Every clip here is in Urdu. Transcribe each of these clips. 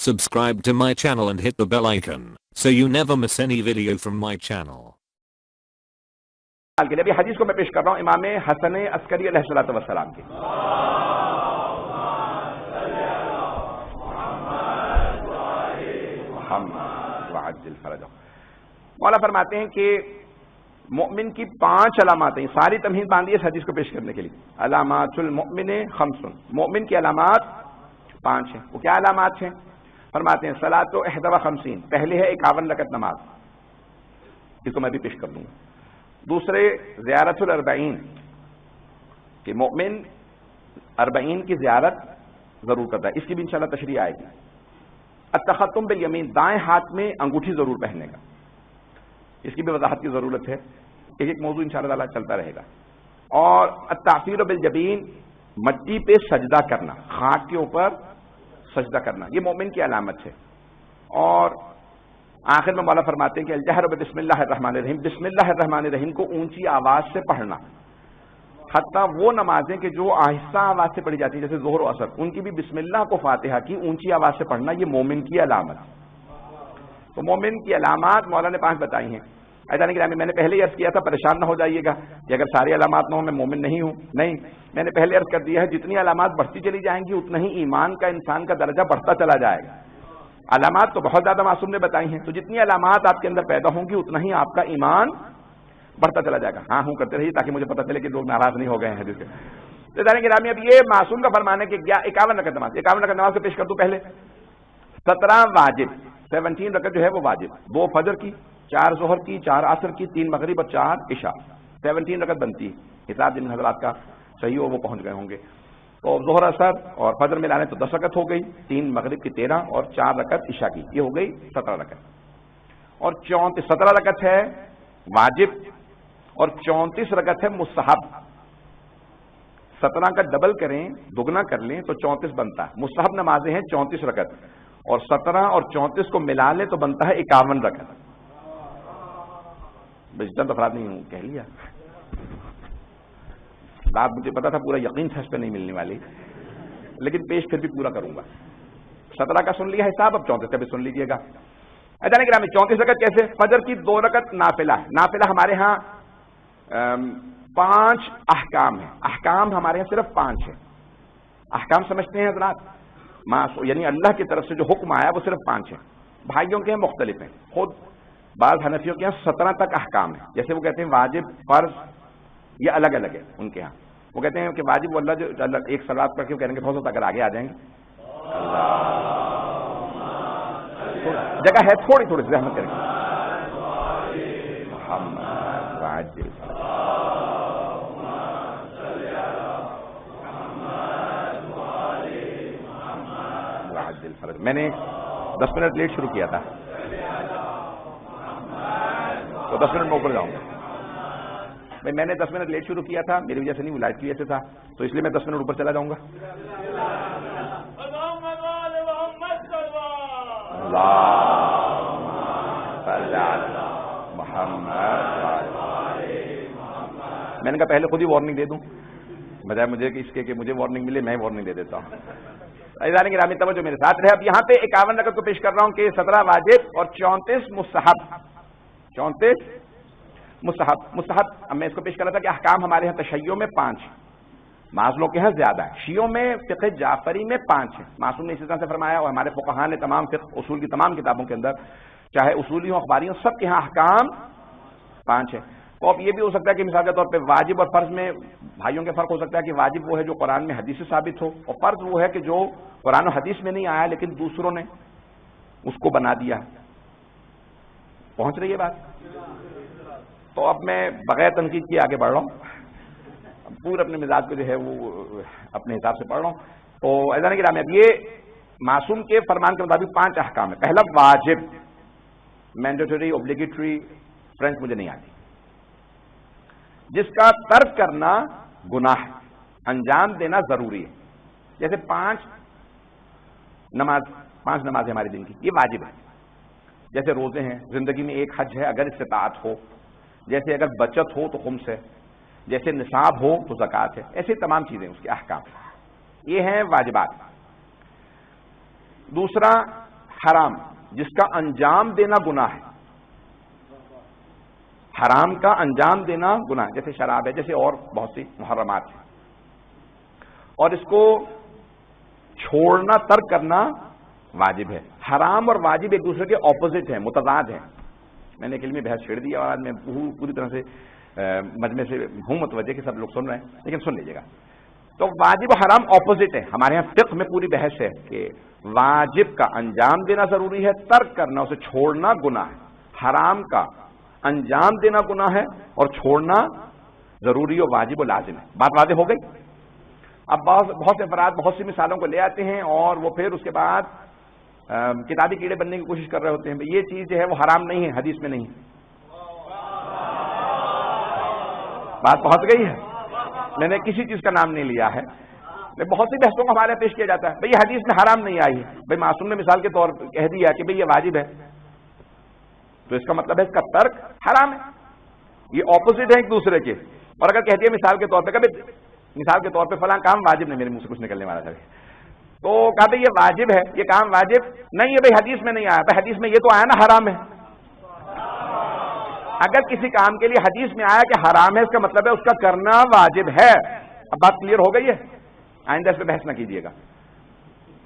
Subscribe to my channel and hit the bell icon so you never miss any video from my channel. کے لیے ابھی حدیث کو میں پیش کر رہا ہوں امام حسن عسکری علیہ الصلوۃ والسلام کی. مولا فرماتے ہیں کہ مؤمن کی 5 علامات ہیں. ساری تمہید باندھی اس حدیث کو پیش کرنے کے لیے. علامات المؤمن خمس. مؤمن کی علامات 5 ہیں. وہ کیا علامات ہیں؟ فرماتے ہیں صلاۃ 51 پہلے ہے 51 رکعت نماز، اس کو میں بھی پیش کر دوں گا. دوسرے زیارت الاربعین کہ مؤمن 40 کی زیارت ضرور کرتا ہے، اس کی بھی انشاءاللہ تشریح آئے گی. التختم بالیمین دائیں ہاتھ میں انگوٹھی ضرور پہننے کا، اس کی بھی وضاحت کی ضرورت ہے. ایک موضوع انشاءاللہ تعالی چلتا رہے گا. اور التعفیر بالجبین مٹی پہ سجدہ کرنا، خاک کے اوپر سجدہ کرنا، یہ مومن کی علامت ہے. اور آخر میں مولا فرماتے ہیں کہ الجہر بسم اللہ الرحمن الرحیم، بسم اللہ الرحمن الرحیم کو اونچی آواز سے پڑھنا. حتیٰ وہ نمازیں کہ جو آہستہ آواز سے پڑھی جاتی ہیں جیسے ظہر و عصر، ان کی بھی بسم اللہ کو فاتحہ کی اونچی آواز سے پڑھنا، یہ مومن کی علامت. تو مومن کی علامات مولا نے 5 بتائی ہیں. ایسا کہ میں نے پہلے ہی عرض کیا تھا، پریشان نہ ہو جائیے گا کہ اگر ساری علامات نہ ہوں میں مومن نہیں ہوں. نہیں، میں نے پہلے عرض کر دیا ہے جتنی علامات بڑھتی چلی جائیں گی اتنا ہی ایمان کا انسان کا درجہ بڑھتا چلا جائے گا. علامات تو بہت زیادہ معصوم نے بتائی ہیں، تو جتنی علامات آپ کے اندر پیدا ہوں گی اتنا ہی آپ کا ایمان بڑھتا چلا جائے گا. ہاں ہوں کرتے رہیے تاکہ مجھے پتہ چلے کہ لوگ ناراض نہیں ہو گئے ہیں. تو جانے گرامی اب یہ معصوم کا فرمان ہے کہ 51 رکعت نماز، 51 رکعت نماز کو پیش کر دوں. پہلے 17 واجب، 17 رکعت جو ہے وہ واجب، 2 فجر کی، 4 ظہر کی، 4 عصر کی، 3 مغرب اور 4 عشاء، 17 رکعت بنتی ہے. حساب جن حضرات کا صحیح ہو وہ پہنچ گئے ہوں گے. تو ظہر اثر اور فجر ملانے تو 10 رکعت ہو گئی، 3 مغرب کی 13 اور 4 رکعت عشاء کی، یہ ہو گئی 17 رکعت. اور 17 رکعت ہے واجب اور 34 رکعت ہے مستحب. 17 کا ڈبل کریں، دگنا کر لیں تو 34 بنتا ہے. مستحب نمازیں ہیں 34 رکعت، اور 17 اور 34 کو ملا لیں تو بنتا ہے 51 رکعت. چند افراد نہیں ہوں کہہ لیا، بات مجھے پتا تھا پورا یقین تھا اس پہ نہیں ملنے والی، لیکن پیش پھر بھی پورا کروں گا. 17 کا سن لیا حساب، اب 34 کا بھی سن لیجیے گا. اچانک گرامی 34 رکعت کیسے؟ فجر کی 2 رکعت نافلہ. نافلہ ہمارے ہاں 5 احکام ہیں. احکام ہمارے ہاں صرف 5 ہیں. احکام سمجھتے ہیں حضرات؟ یعنی اللہ کی طرف سے جو حکم آیا وہ صرف 5 ہیں. بھائیوں کے ہیں مختلف ہیں. خود بعض حنفیوں کے یہاں 17 تک احکام ہیں. جیسے وہ کہتے ہیں واجب، فرض، یہ الگ الگ ہے ان کے ہاں. وہ کہتے ہیں کہ واجب اللہ جو ایک صلوات پڑھ کے کہیں گے بہت اگر آگے آ جائیں گے جگہ ہے تھوڑی تھوڑی سی رحمت کریں گے. میں نے 10 منٹ لیٹ شروع کیا تھا تو 10 منٹ میں اوپر جاؤں گا. بھائی میں نے 10 منٹ لیٹ شروع کیا تھا، میری وجہ سے نہیں، لائٹ کی وجہ سے تھا، تو اس لیے میں 10 منٹ اوپر چلا جاؤں گا. میں نے کہا پہلے خود ہی وارننگ دے دوں بجائے مجھے کہ اس کے کہ مجھے وارننگ ملے، میں وارننگ دے دیتا ہوں. ایزان گرامی توجہ میرے ساتھ رہے. اب یہاں پہ 51 رکعت کو پیش کر رہا ہوں کہ 17 واجب اور 34 مستحب. 34 مستحب. اب میں اس کو پیش کر رہا تھا کہ احکام ہمارے یہاں تشیع میں 5، معذلوں کے یہاں زیادہ ہے. شیعوں میں فقہ جعفری میں 5 ہے. معصوم نے اسی طرح سے فرمایا، اور ہمارے فقہاء نے تمام فقہ اصول کی تمام کتابوں کے اندر چاہے اصولی ہوں اخباری ہوں سب کے یہاں احکام 5 ہے. تو اب یہ بھی ہو سکتا ہے کہ مثال کے طور پہ واجب اور فرض میں بھائیوں کے فرق ہو سکتا ہے کہ واجب وہ ہے جو قرآن میں حدیث سے ثابت ہو، اور فرض وہ ہے کہ جو قرآن و حدیث میں نہیں آیا لیکن دوسروں نے اس کو بنا دیا. پہنچ رہی ہے بات؟ تو اب میں بغیر تنقید کے آگے بڑھ رہا ہوں، پورے اپنے مزاج کو جو ہے وہ اپنے حساب سے پڑھ رہا ہوں. تو ایسا نہیں کہ رام اب یہ معصوم کے فرمان کے مطابق 5 احکام ہے. پہلا واجب، مینڈیٹری، اوبلیگیٹری، فرینچ مجھے نہیں آتی، جس کا ترک کرنا گناہ ہے، انجام دینا ضروری ہے. جیسے 5 نمازیں ہمارے دن کی، یہ واجب ہے. جیسے روزے ہیں، زندگی میں ایک حج ہے اگر استطاعت ہو، جیسے اگر بچت ہو تو خمس ہے، جیسے نصاب ہو تو زکوٰۃ ہے. ایسے تمام چیزیں اس کے احکام، یہ ہیں واجبات. دوسرا حرام جس کا انجام دینا گناہ ہے، حرام کا انجام دینا گناہ، جیسے شراب ہے، جیسے اور بہت سی محرمات ہیں، اور اس کو چھوڑنا، ترک کرنا واجب ہے۔ حرام اور واجب ایک دوسرے کے اپوزٹ ہیں، متضاد ہیں۔ میں نے ایک علمی بحث چھیڑ دی اور آج میں پوری طرح سے مجمع سے ہوں متوجہ کہ سب لوگ سن رہے ہیں، لیکن سن لیجیے گا۔ تو واجب و حرام اپوزٹ ہے، ہمارے یہاں فقہ میں پوری بحث ہے کہ واجب کا انجام دینا ضروری ہے، ترک کرنا، اسے چھوڑنا گناہ ہے۔ حرام کا انجام دینا گناہ ہے اور چھوڑنا ضروری و واجب و لازم ہے۔ بات واضح ہو گئی؟ اب بہت سے افراد بہت سی مثالوں کو لے آتے ہیں اور وہ پھر اس کے بعد کتابی کیڑے بننے کی کوشش کر رہے ہوتے ہیں، یہ چیز جو ہے وہ حرام نہیں ہے، حدیث میں نہیں۔ بات پہنچ گئی ہے؟ میں نے کسی چیز کا نام نہیں لیا ہے، بہت سی بحثوں کو ہمارے پیش کیا جاتا ہے، بھئی یہ حدیث میں حرام نہیں آئی ہے، بھئی معصوم نے مثال کے طور پر کہہ دیا کہ بھئی یہ واجب ہے، تو اس کا مطلب ہے اس کا ترک حرام ہے۔ یہ اپوزٹ ہے ایک دوسرے کے، اور اگر کہہ دیا مثال کے طور پہ، کبھی مثال کے طور پہ فلاں کام واجب نہیں، میرے منہ سے کچھ نکلنے والا تھا، تو کہا بھئی یہ واجب ہے، یہ کام واجب نہیں ہے، بھئی حدیث میں نہیں آیا، بھئی حدیث میں یہ تو آیا نا حرام ہے۔ اگر کسی کام کے لیے حدیث میں آیا کہ حرام ہے، اس کا مطلب ہے اس کا کرنا واجب ہے۔ اب بات کلیئر ہو گئی ہے؟ آئندہ اس پہ بحث نہ کیجیے گا،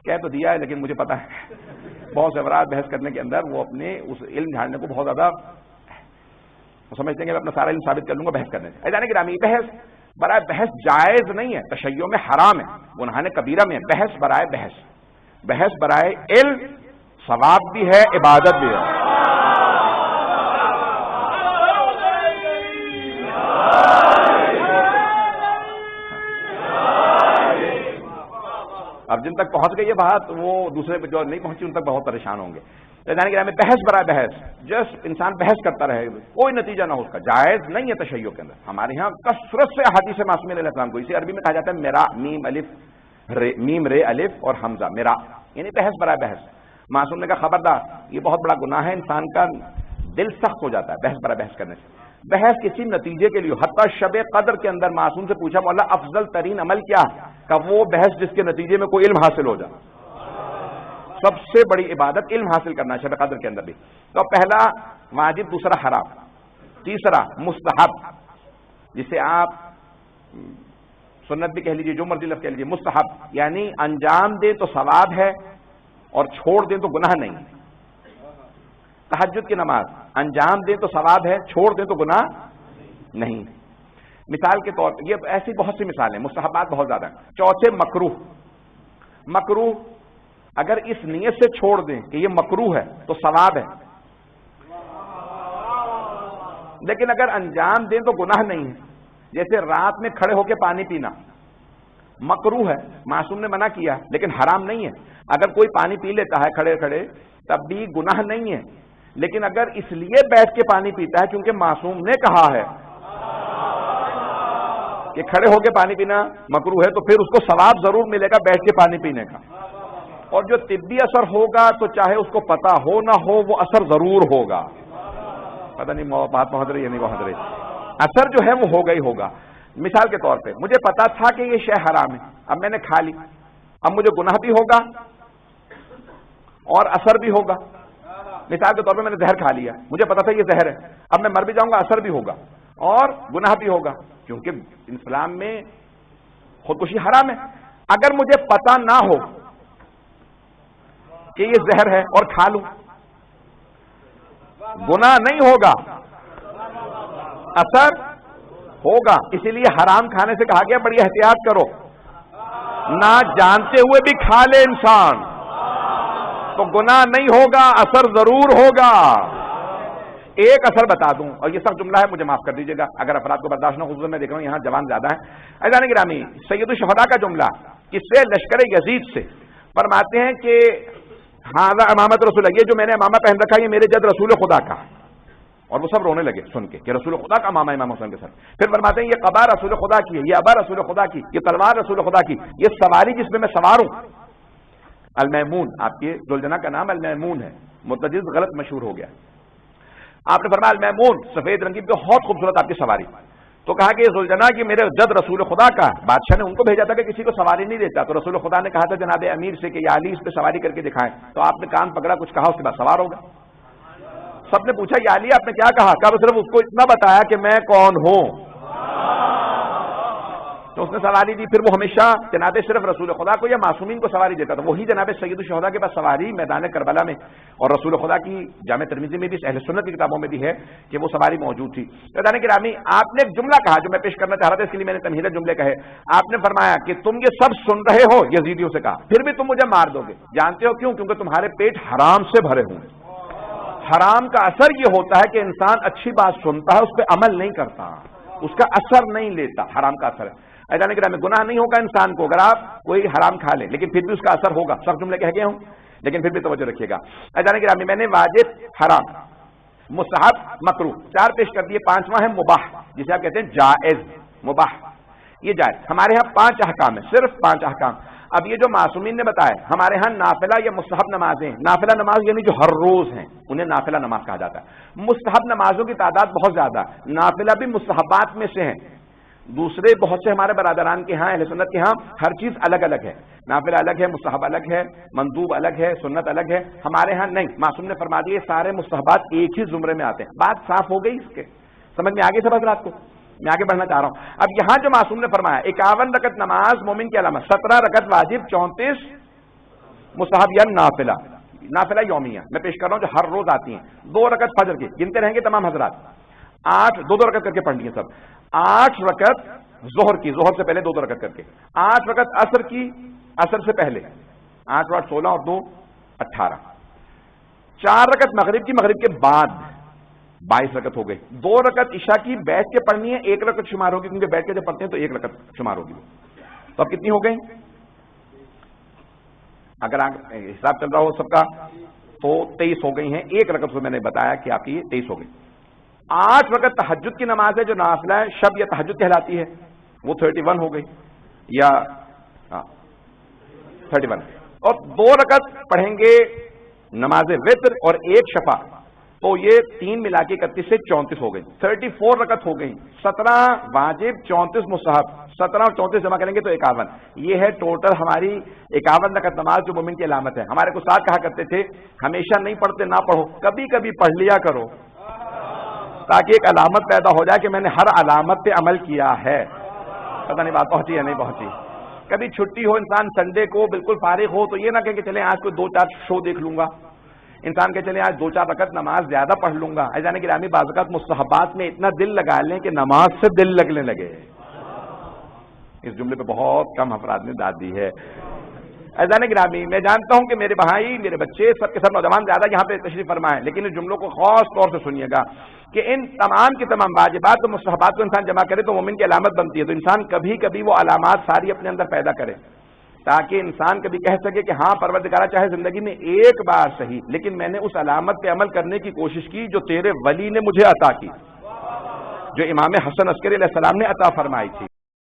کہہ تو دیا ہے لیکن مجھے پتا ہے بہت سے افراد بحث کرنے کے اندر وہ اپنے اس علم جھاڑنے کو بہت زیادہ وہ سمجھتے ہیں کہ میں اپنا سارا علم ثابت کر لوں گا بحث کرنے سے۔ ایسا نہیں گرامی، بحث برائے بحث جائز نہیں ہے، تشیع میں حرام ہے، گناہ کبیرہ میں ہے۔ بحث برائے بحث، بحث برائے علم ثواب بھی ہے، عبادت بھی ہے۔ اب جن تک پہنچ گئی یہ بات، وہ دوسرے پہ جو نہیں پہنچی ان تک بہت پریشان ہوں گے۔ یعنی کہ بحث برائے بحث، جس انسان بحث کرتا رہے کوئی نتیجہ نہ ہو اس کا، جائز نہیں ہے تشیع کے اندر۔ ہمارے ہاں کثرت سے احادیث معصوم علیہ السلام کو، اسے عربی میں کہا جاتا ہے میرا، میم رے الف اور حمزہ، میرا، یعنی بحث برائے بحث۔ معصوم نے کہا خبردار، یہ بہت بڑا گناہ ہے، انسان کا دل سخت ہو جاتا ہے بحث برائے بحث کرنے سے۔ بحث کسی نتیجے کے لیے، حتیٰ شب قدر کے اندر معصوم سے پوچھا مولا افضل ترین عمل کیا ہے؟ کہ وہ بحث جس کے نتیجے میں کوئی علم حاصل ہو جائے۔ سب سے بڑی عبادت علم حاصل کرنا ہے شب قدر کے اندر بھی۔ تو پہلا واجب، دوسرا حرام، تیسرا مستحب، جسے آپ سنت بھی کہہ لیجیے، جو مرضی لفظ کہہ لیجیے، مستحب یعنی انجام دے تو ثواب ہے اور چھوڑ دیں تو گناہ نہیں۔ تہجد کی نماز انجام دیں تو ثواب ہے، چھوڑ دیں تو گناہ نہیں۔ مثال کے طور پر یہ ایسی بہت سی مثالیں، مستحبات بہت زیادہ ہیں۔ چوتھے مکروہ، مکروہ اگر اس نیت سے چھوڑ دیں کہ یہ مکروہ ہے تو ثواب ہے، لیکن اگر انجام دیں تو گناہ نہیں ہے۔ جیسے رات میں کھڑے ہو کے پانی پینا مکروہ ہے، معصوم نے منع کیا لیکن حرام نہیں ہے۔ اگر کوئی پانی پی لیتا ہے کھڑے کھڑے تب بھی گناہ نہیں ہے، لیکن اگر اس لیے بیٹھ کے پانی پیتا ہے کیونکہ معصوم نے کہا ہے کہ کھڑے ہو کے پانی پینا مکروہ ہے، تو پھر اس کو ثواب ضرور ملے گا بیٹھ کے پانی پینے کا، اور جو طبی اثر ہوگا تو چاہے اس کو پتا ہو نہ ہو وہ اثر ضرور ہوگا۔ پتہ نہیں بات پہنچ رہی ہے نہیں پہنچ رہی، اثر جو ہے وہ ہوگا ہی ہوگا۔ مثال کے طور پہ مجھے پتا تھا کہ یہ شے حرام ہے، اب میں نے کھا لی، اب مجھے گناہ بھی ہوگا اور اثر بھی ہوگا۔ مثال کے طور پہ میں نے زہر کھا لیا، مجھے پتا تھا یہ زہر ہے، اب میں مر بھی جاؤں گا، اثر بھی ہوگا اور گناہ بھی ہوگا، کیونکہ اسلام میں خودکشی حرام ہے۔ اگر مجھے پتا نہ ہو کہ یہ زہر ہے اور کھا لوں، گناہ نہیں ہوگا، اثر ہوگا۔ اسی لیے حرام کھانے سے کہا گیا بڑی احتیاط کرو، نہ جانتے ہوئے بھی کھا لے انسان تو گناہ نہیں ہوگا، اثر ضرور ہوگا۔ ایک اثر بتا دوں، اور یہ سب جملہ ہے، مجھے معاف کر دیجیے گا اگر افراد کو برداشت نہ، خصوصاً میں دیکھ رہا ہوں یہاں جوان زیادہ ہیں۔ ایزان گرامی، سید الشہداء کا جملہ کس سے؟ لشکر یزید سے، فرماتے ہیں کہ ہاں امامت رسول، یہ جو میں نے امامہ پہن رکھا یہ میرے جد رسول خدا کا، اور وہ سب رونے لگے سن کے کہ رسول خدا کا امامہ امام حسین کے ساتھ۔ پھر فرماتے ہیں یہ قبا رسول خدا کی ہے، یہ ابا رسول خدا کی، یہ تلوار رسول خدا کی، یہ سواری جس میں سوار ہوں المیمون، آپ کے ذوالجناح کا نام المیمون ہے، متجز غلط مشہور ہو گیا۔ آپ نے فرمایا المیمون، سفید رنگ کی بہت خوبصورت آپ کی سواری، تو کہا کہ یہ ذوالجناح کہ میرے جد رسول خدا کا بادشاہ نے ان کو بھیجا تھا کہ کسی کو سواری نہیں دیتا، تو رسول خدا نے کہا تھا جناب امیر سے کہ یا علی اس پہ سواری کر کے دکھائیں، تو آپ نے کان پکڑا، کچھ کہا، اس کے بعد سوار ہو گیا۔ سب نے پوچھا یا علی آپ نے کیا کہا؟ کہا صرف اس کو اتنا بتایا کہ میں کون ہوں، تو اس نے سواری دی۔ پھر وہ ہمیشہ جناب صرف رسول خدا کو یا معصومین کو سواری دیتا تھا، وہی جناب سید الشہداء کے پاس سواری میدان کربلا میں، اور رسول خدا کی جامع ترمذی میں بھی، اہل سنت کی کتابوں میں بھی ہے کہ وہ سواری موجود تھی۔ میدان گرامی، آپ نے ایک جملہ کہا جو میں پیش کرنا چاہ رہا تھا، اس کے لیے میں نے تمہیدی جملے کہے۔ آپ نے فرمایا کہ تم یہ سب سن رہے ہو، یزیدیوں سے کہا، پھر بھی تم مجھے مار دو گے، جانتے ہو کیوں؟ کیونکہ تمہارے پیٹ حرام سے بھرے ہوں۔ حرام کا اثر یہ ہوتا ہے کہ انسان اچھی بات سنتا ہے، اس پہ عمل نہیں کرتا، اس کا اثر نہیں لیتا، حرام کا اثر ہے۔ ایسا نہیں کہ گناہ نہیں ہوگا انسان کو اگر آپ کوئی حرام کھا لیں، لیکن پھر بھی اس کا اثر ہوگا۔ سب جملے کہہ گیا ہوں، لیکن پھر بھی توجہ رکھیے گا۔ ایسا نہیں کہ میں نے واجب، حرام، مستحب، مکروہ 4 پیش کر دیے، 5واں ہے مباح، جسے آپ کہتے ہیں جائز، مباح یہ جائز۔ ہمارے ہاں 5 احکام ہیں، صرف 5 احکام۔ اب یہ جو معصومین نے بتایا، ہمارے ہاں نافلہ یا مستحب نمازیں، نافلہ نماز یعنی جو ہر روز ہیں انہیں نافلہ نماز کہا جاتا ہے۔ مستحب نمازوں کی تعداد بہت زیادہ، نافلہ بھی مستحبات میں سے ہیں۔ دوسرے بہت سے ہمارے برادران کے ہاں، اہل سنت کے ہاں ہر چیز الگ الگ ہے، نافلہ الگ ہے، مستحب الگ ہے، مندوب الگ ہے، سنت الگ ہے۔ ہمارے ہاں نہیں، معصوم نے فرما دیا سارے مستحبات ایک ہی زمرے میں آتے ہیں۔ بات صاف ہو گئی، اس کے سمجھ میں آگے سب حضرات کو؟ میں آگے بڑھنا چاہ رہا ہوں۔ اب یہاں جو معصوم نے فرمایا 51 رکعت نماز مومن کی علامت، 17 رکعت واجب، 34 مستحب یا نافلہ، نافلہ یومیہ میں پیش کر رہا ہوں جو ہر روز آتی ہیں۔ 2 رکعت فجر کی، گنتے رہیں گے تمام حضرات، 8 2 رکعت کر کے پڑھ لیے سب، 8 رکعت ظہر کی، ظہر سے پہلے 2 رکعت کر کے، 8 رکعت عصر کی، عصر سے پہلے، 8 اور 8 16 اور 2 18، 4 رکعت مغرب کی، مغرب کے بعد 22 رکعت ہو گئی۔ 2 رکعت عشاء کی بیٹھ کے پڑھنی ہے، 1 رکعت شمار ہوگی کیونکہ بیٹھ کے جب پڑھتے ہیں تو 1 رکعت شمار ہوگی۔ تو اب کتنی ہو گئی؟ اگر حساب چل رہا ہو سب کا تو 23 ہو گئی ہیں۔ 1 رکعت کو میں نے بتایا کہ آپ کی 23 ہو گئی۔ 8 رکعت تہجد کی نماز ہے جو نافلہ ہے، شب یا تہجد کہلاتی ہے، وہ 31 ہو گئی، یا 31، اور 2 رکعت پڑھیں گے نماز وتر اور 1 شفع، تو یہ 3 ملا کے 31 سے 34 ہو گئی، 34 رکعت ہو گئی، 17 واجب، 34 مستحب، 17 اور 34 جمع کریں گے تو 51۔ یہ ہے ٹوٹل ہماری 51 رکعت نماز جو مومن کی علامت ہے۔ ہمارے کو ساتھ کہا کرتے تھے ہمیشہ نہیں پڑھتے نہ پڑھو، کبھی کبھی پڑھ لیا کرو تاکہ ایک علامت پیدا ہو جائے کہ میں نے ہر علامت پہ عمل کیا ہے۔ پتہ نہیں بات پہنچی یا نہیں پہنچی؟ کبھی چھٹی ہو، انسان سنڈے کو بالکل فارغ ہو تو یہ نہ کہ چلیں آج کوئی 2-4 شو دیکھ لوں گا، انسان کہ چلیں آج 2-4 رکعت نماز زیادہ پڑھ لوں گا۔ ایسا نہیں کہ گرامی بعض اوقات مستحبات میں اتنا دل لگا لیں کہ نماز سے دل لگنے لگے۔ اس جملے پہ بہت کم افراد نے داد دی ہے۔ ایسا نہیں گرامی، میں جانتا ہوں کہ میرے بھائی، میرے بچے، سب کے سب نوجوان زیادہ یہاں پہ تشریف فرمائیں، لیکن ان جملوں کو خاص طور سے سنیے گا کہ ان تمام کی تمام واجبات و مستحبات کو انسان جمع کرے تو مومن کی علامت بنتی ہے۔ تو انسان کبھی کبھی وہ علامات ساری اپنے اندر پیدا کرے تاکہ انسان کبھی کہہ سکے کہ ہاں پروردگارہ چاہے زندگی میں ایک بار صحیح لیکن میں نے اس علامت پہ عمل کرنے کی کوشش کی جو تیرے ولی نے مجھے عطا کی، جو امام حسن عسکری علیہ السلام نے عطا فرمائی تھی۔